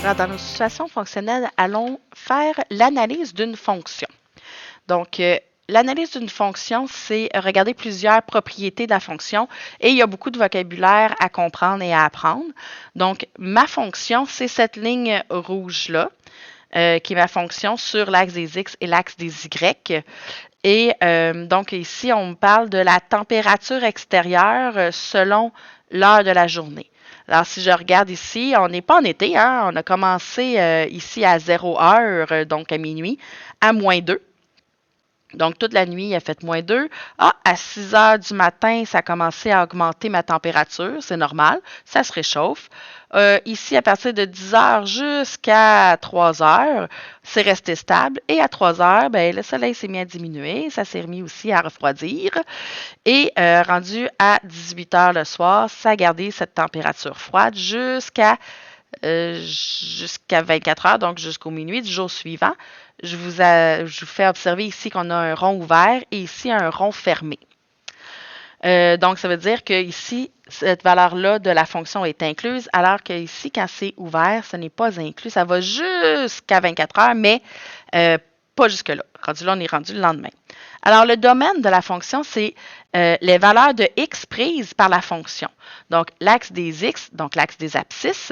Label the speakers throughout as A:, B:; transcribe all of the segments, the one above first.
A: Alors, dans nos situations fonctionnelles, allons faire l'analyse d'une fonction. Donc, l'analyse d'une fonction, c'est regarder plusieurs propriétés de la fonction et il y a beaucoup de vocabulaire à comprendre et à apprendre. Donc, ma fonction, c'est cette ligne rouge-là, qui est ma fonction sur l'axe des X et l'axe des Y. Et donc, ici, on me parle de la température extérieure selon l'heure de la journée. Alors, si je regarde ici, on n'est pas en été, hein? On a commencé ici à 0 heure, donc à minuit, à -2. Donc, toute la nuit, il a fait -2. Ah, à 6 heures du matin, ça a commencé à augmenter ma température. C'est normal. Ça se réchauffe. Ici, à partir de 10 heures jusqu'à 3 heures, c'est resté stable. Et à 3 heures, ben, le soleil s'est mis à diminuer. Ça s'est remis aussi à refroidir. Et rendu à 18 heures le soir, ça a gardé cette température froide jusqu'à 24 heures, donc jusqu'au minuit du jour suivant. Je vous fais observer ici qu'on a un rond ouvert et ici un rond fermé. Donc, ça veut dire que ici, cette valeur-là de la fonction est incluse, alors que ici, quand c'est ouvert, ce n'est pas inclus. Ça va jusqu'à 24 heures, mais pas jusque-là. Rendu là, on est rendu le lendemain. Alors, le domaine de la fonction, c'est les valeurs de x prises par la fonction. Donc, l'axe des x, donc l'axe des abscisses.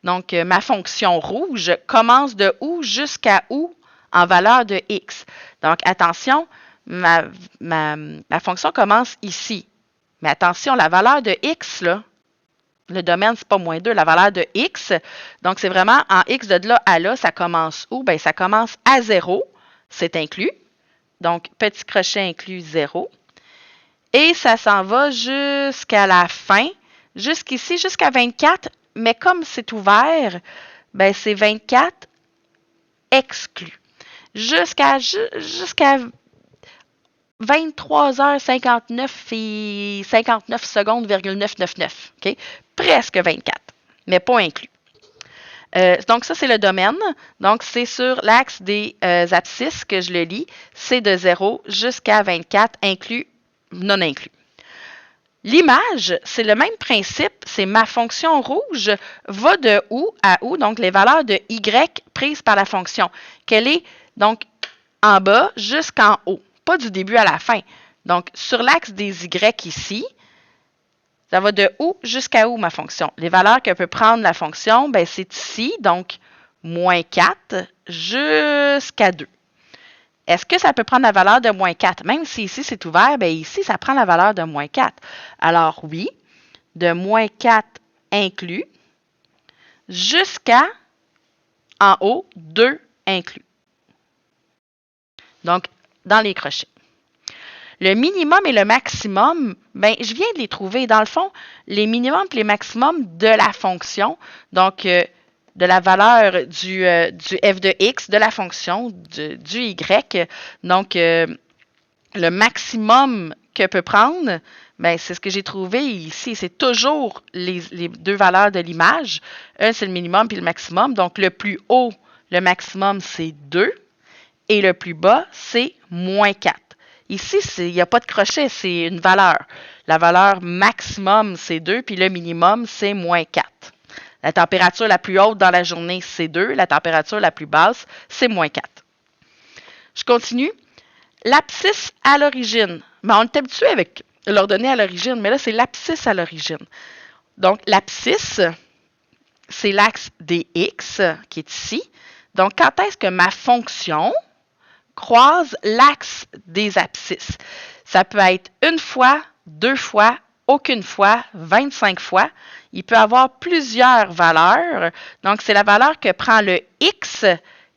A: Donc, ma fonction rouge commence de où jusqu'à où en valeur de x. Donc, attention, ma fonction commence ici. Mais attention, la valeur de x, là, le domaine, c'est pas -2, la valeur de x. Donc, c'est vraiment en x de là à là, ça commence où? Bien, ça commence à 0, c'est inclus. Donc, petit crochet inclus 0. Et ça s'en va jusqu'à la fin, jusqu'ici, jusqu'à 24. Mais comme c'est ouvert, ben c'est 24 exclus. Jusqu'à 23h59 et 59 secondes, 999. Okay? Presque 24, mais pas inclus. Donc, ça, c'est le domaine. Donc, c'est sur l'axe des abscisses que je le lis. C'est de 0 jusqu'à 24, inclus, non inclus. L'image, c'est le même principe. C'est ma fonction rouge va de où à où, donc les valeurs de y prises par la fonction. Qu'elle est donc en bas jusqu'en haut, pas du début à la fin. Donc, sur l'axe des y ici, ça va de où jusqu'à où ma fonction? Les valeurs que peut prendre la fonction, ben, c'est ici, donc -4 jusqu'à 2. Est-ce que ça peut prendre la valeur de -4? Même si ici c'est ouvert, bien ici ça prend la valeur de -4. Alors oui, de -4 inclus jusqu'à en haut 2 inclus. Donc, dans les crochets. Le minimum et le maximum, ben, je viens de les trouver. Dans le fond, les minimums et les maximums de la fonction, donc de la valeur du f de x, de la fonction du y. Donc, le maximum que peut prendre, ben, c'est ce que j'ai trouvé ici. C'est toujours les deux valeurs de l'image. Un, c'est le minimum puis le maximum. Donc, le plus haut, le maximum, c'est 2. Et le plus bas, c'est -4. Ici, il n'y a pas de crochet, c'est une valeur. La valeur maximum, c'est 2, puis le minimum, c'est -4. La température la plus haute dans la journée, c'est 2. La température la plus basse, c'est -4. Je continue. L'abscisse à l'origine. Ben, on est habitué avec l'ordonnée à l'origine, mais là, c'est l'abscisse à l'origine. Donc, l'abscisse, c'est l'axe des x qui est ici. Donc, quand est-ce que ma fonction croise l'axe des abscisses? Ça peut être une fois, 2 fois, aucune fois, 25 fois. Il peut avoir plusieurs valeurs. Donc, c'est la valeur que prend le x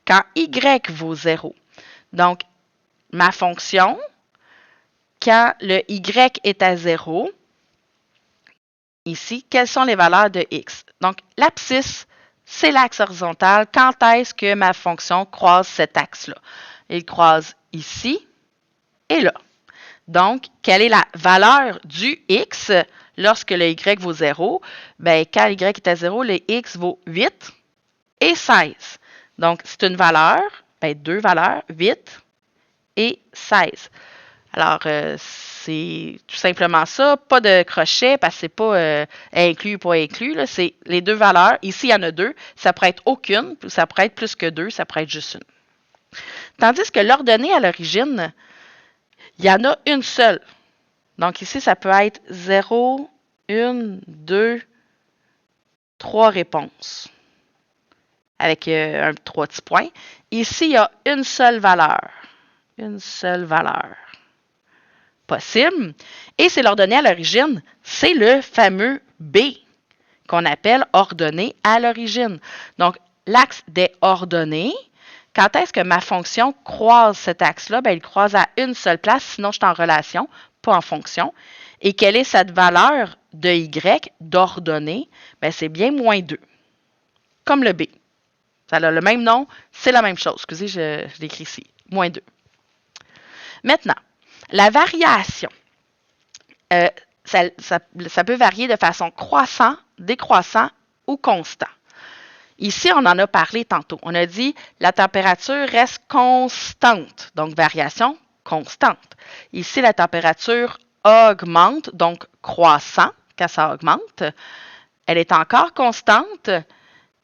A: quand y vaut 0. Donc, ma fonction, quand le y est à 0, ici, quelles sont les valeurs de x? Donc, l'abscisse, c'est l'axe horizontal. Quand est-ce que ma fonction croise cet axe-là? Il croise ici et là. Donc, quelle est la valeur du x lorsque le y vaut 0? Bien, quand y est à 0, le x vaut 8 et 16. Donc, c'est une valeur, bien, deux valeurs, 8 et 16. Alors, C'est tout simplement ça. Pas de crochet parce que c'est pas inclus ou pas inclus. C'est les deux valeurs. Ici, il y en a deux. Ça pourrait être aucune, ça pourrait être plus que deux, ça pourrait être juste une. Tandis que l'ordonnée à l'origine, il y en a une seule. Donc ici, ça peut être 0, 1, 2, 3 réponses. Avec 3 petits points. Ici, il y a une seule valeur. Une seule valeur possible. Et c'est l'ordonnée à l'origine. C'est le fameux B qu'on appelle ordonnée à l'origine. Donc, l'axe des ordonnées, quand est-ce que ma fonction croise cet axe-là? Bien, il croise à une seule place, sinon je suis en relation, pas en fonction. Et quelle est cette valeur de Y d'ordonnée? Bien, c'est bien moins 2. Comme le B. Ça a le même nom, c'est la même chose. Excusez, je l'écris ici. Moins 2. Maintenant, la variation, ça peut varier de façon croissant, décroissant ou constant. Ici, on en a parlé tantôt. On a dit la température reste constante, donc variation constante. Ici, la température augmente, donc croissant, quand ça augmente. Elle est encore constante.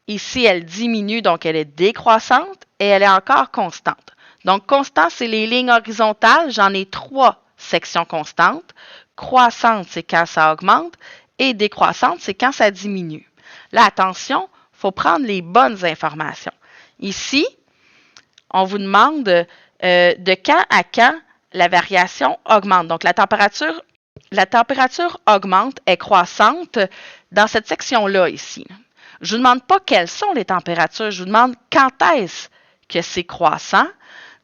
A: Ici, elle diminue, donc elle est décroissante. Et elle est encore constante. Donc, constant, c'est les lignes horizontales. J'en ai 3 sections constantes. Croissante, c'est quand ça augmente. Et décroissante, c'est quand ça diminue. Là, attention, il faut prendre les bonnes informations. Ici, on vous demande de quand à quand la variation augmente. Donc, la température augmente, est croissante dans cette section-là ici. Je ne vous demande pas quelles sont les températures, je vous demande quand est-ce que c'est croissant.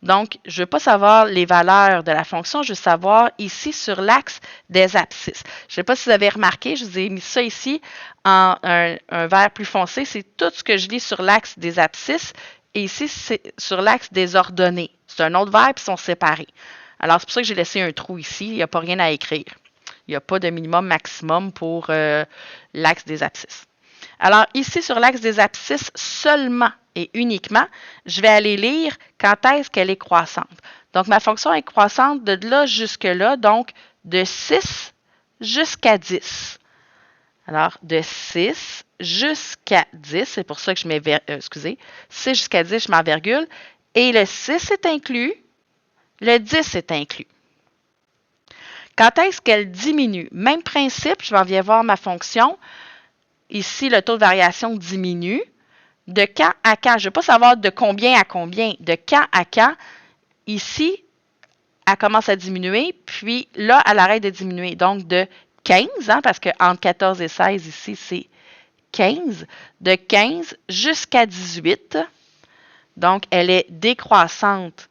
A: Donc, je ne veux pas savoir les valeurs de la fonction, je veux savoir ici sur l'axe des abscisses. Je ne sais pas si vous avez remarqué, je vous ai mis ça ici en un vert plus foncé. C'est tout ce que je lis sur l'axe des abscisses. Et ici, c'est sur l'axe des ordonnées. C'est un autre vert, puis ils sont séparés. Alors, c'est pour ça que j'ai laissé un trou ici. Il n'y a pas rien à écrire. Il n'y a pas de minimum maximum pour l'axe des abscisses. Alors, ici, sur l'axe des abscisses seulement et uniquement, je vais aller lire quand est-ce qu'elle est croissante. Donc, ma fonction est croissante de là jusque-là, donc de 6 jusqu'à 10. Alors, de 6 jusqu'à 10, c'est pour ça que je mets, 6 jusqu'à 10, je mets en virgule, et le 6 est inclus, le 10 est inclus. Quand est-ce qu'elle diminue? Même principe, je vais bien voir ma fonction. Ici, le taux de variation diminue. De quand à quand? Je ne veux pas savoir de combien à combien. De quand à quand? Ici, elle commence à diminuer, puis là, elle arrête de diminuer. Donc, de 15, parce qu'entre 14 et 16, ici, c'est 15. De 15 jusqu'à 18. Donc, elle est décroissante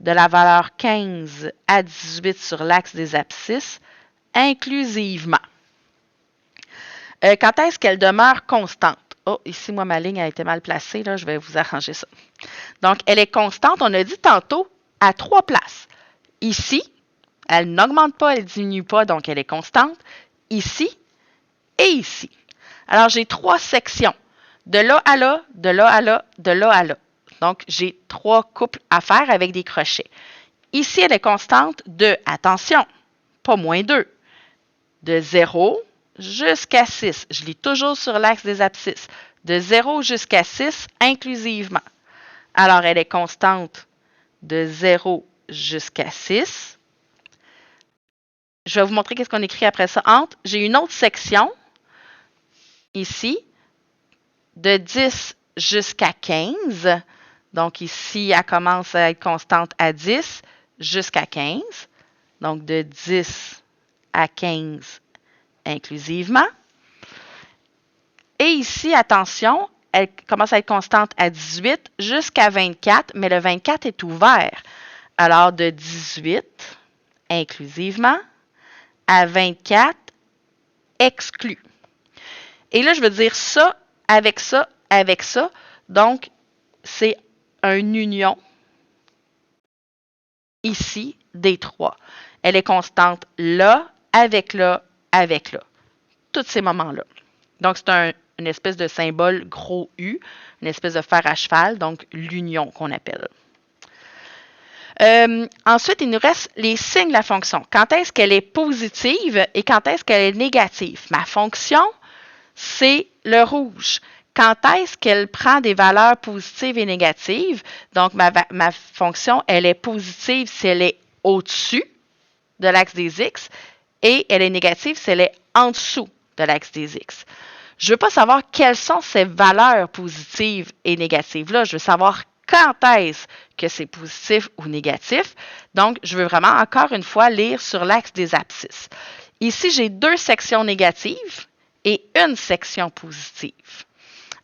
A: de la valeur 15 à 18 sur l'axe des abscisses, inclusivement. Quand est-ce qu'elle demeure constante? Oh, ici, moi, ma ligne a été mal placée. Là, je vais vous arranger ça. Donc, elle est constante, on a dit tantôt, à 3 places. Ici, elle n'augmente pas, elle ne diminue pas, donc elle est constante. Ici et ici. Alors, j'ai 3 sections. De là à là, de là à là, de là à là. Donc, j'ai 3 couples à faire avec des crochets. Ici, elle est constante de, attention, pas moins 2, de 0 jusqu'à 6. Je lis toujours sur l'axe des abscisses. De 0 jusqu'à 6 inclusivement. Alors, elle est constante de 0 jusqu'à 6. Je vais vous montrer qu'est-ce qu'on écrit après ça. Entre, j'ai une autre section, ici, de 10 jusqu'à 15. Donc, ici, elle commence à être constante à 10 jusqu'à 15. Donc, de 10 à 15 inclusivement. Et ici, attention, elle commence à être constante à 18 jusqu'à 24, mais le 24 est ouvert. Alors, de 18 inclusivement à 24 exclu. Et là, je veux dire ça, avec ça, avec ça. Donc, c'est une union ici des 3. Elle est constante là, avec là, avec là. Tous ces moments-là. Donc, c'est une espèce de symbole gros U, une espèce de fer à cheval, donc l'union qu'on appelle. Ensuite, il nous reste les signes de la fonction. Quand est-ce qu'elle est positive et quand est-ce qu'elle est négative? Ma fonction, c'est le rouge. Quand est-ce qu'elle prend des valeurs positives et négatives? Donc, ma fonction, elle est positive si elle est au-dessus de l'axe des X et elle est négative si elle est en dessous de l'axe des X. Je ne veux pas savoir quelles sont ces valeurs positives et négatives-là. Je veux savoir quand est-ce que c'est positif ou négatif. Donc, je veux vraiment, encore une fois, lire sur l'axe des abscisses. Ici, j'ai 2 sections négatives et une section positive.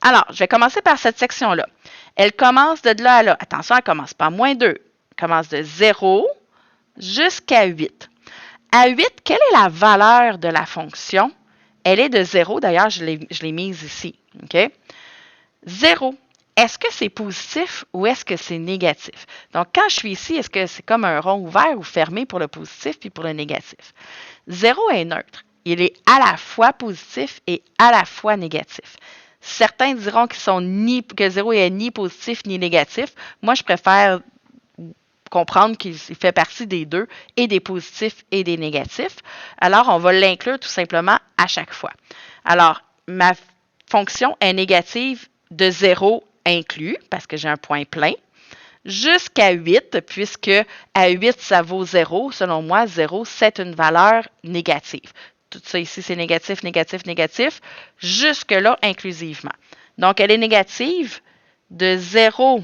A: Alors, je vais commencer par cette section-là. Elle commence de là à là. Attention, elle ne commence pas à -2. Elle commence de 0 jusqu'à 8. À 8, quelle est la valeur de la fonction? Elle est de 0. D'ailleurs, je l'ai mise ici. OK? 0. Est-ce que c'est positif ou est-ce que c'est négatif? Donc, quand je suis ici, est-ce que c'est comme un rond ouvert ou fermé pour le positif puis pour le négatif? 0 est neutre. Il est à la fois positif et à la fois négatif. Certains diront que 0 est ni positif ni négatif. Moi, je préfère comprendre qu'il fait partie des deux, et des positifs et des négatifs. Alors, on va l'inclure tout simplement à chaque fois. Alors, ma fonction est négative de 0 inclus, parce que j'ai un point plein, jusqu'à 8, puisque à 8, ça vaut 0. Selon moi, 0, c'est une valeur négative. Tout ça ici, c'est négatif, négatif, négatif, jusque-là inclusivement. Donc, elle est négative de 0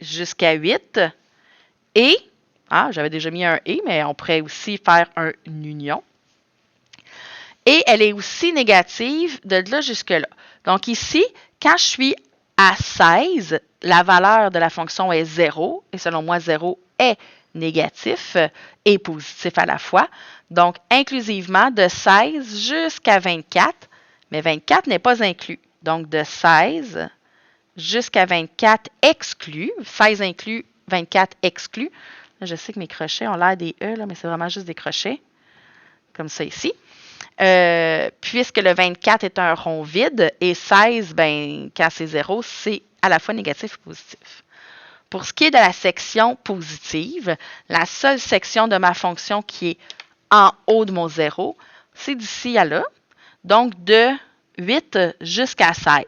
A: jusqu'à 8. Et, j'avais déjà mis un « et », mais on pourrait aussi faire une union. Et elle est aussi négative de là jusque-là. Donc ici, quand je suis à 16, la valeur de la fonction est 0, et selon moi, 0 est négatif et positif à la fois. Donc, inclusivement, de 16 jusqu'à 24, mais 24 n'est pas inclus. Donc, de 16 jusqu'à 24 exclus, 16 inclus, 24 exclus. Là, je sais que mes crochets ont l'air des E, là, mais c'est vraiment juste des crochets, comme ça ici. Puisque le 24 est un rond vide et 16, quand c'est 0, c'est à la fois négatif et positif. Pour ce qui est de la section positive, la seule section de ma fonction qui est en haut de mon 0, c'est d'ici à là, donc de 8 jusqu'à 16.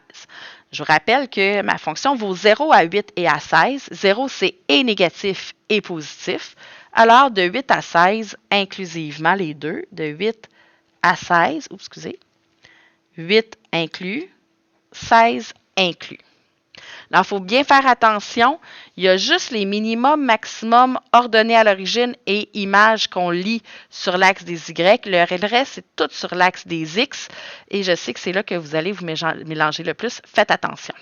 A: Je vous rappelle que ma fonction vaut 0 à 8 et à 16. 0, c'est et négatif et positif. Alors, de 8 à 16, inclusivement les deux, de 8 à 16, 8 inclus, 16 inclus. Alors, il faut bien faire attention. Il y a juste les minimums, maximums ordonnés à l'origine et images qu'on lit sur l'axe des Y. Le reste, c'est tout sur l'axe des X. Et je sais que c'est là que vous allez vous mélanger le plus. Faites attention.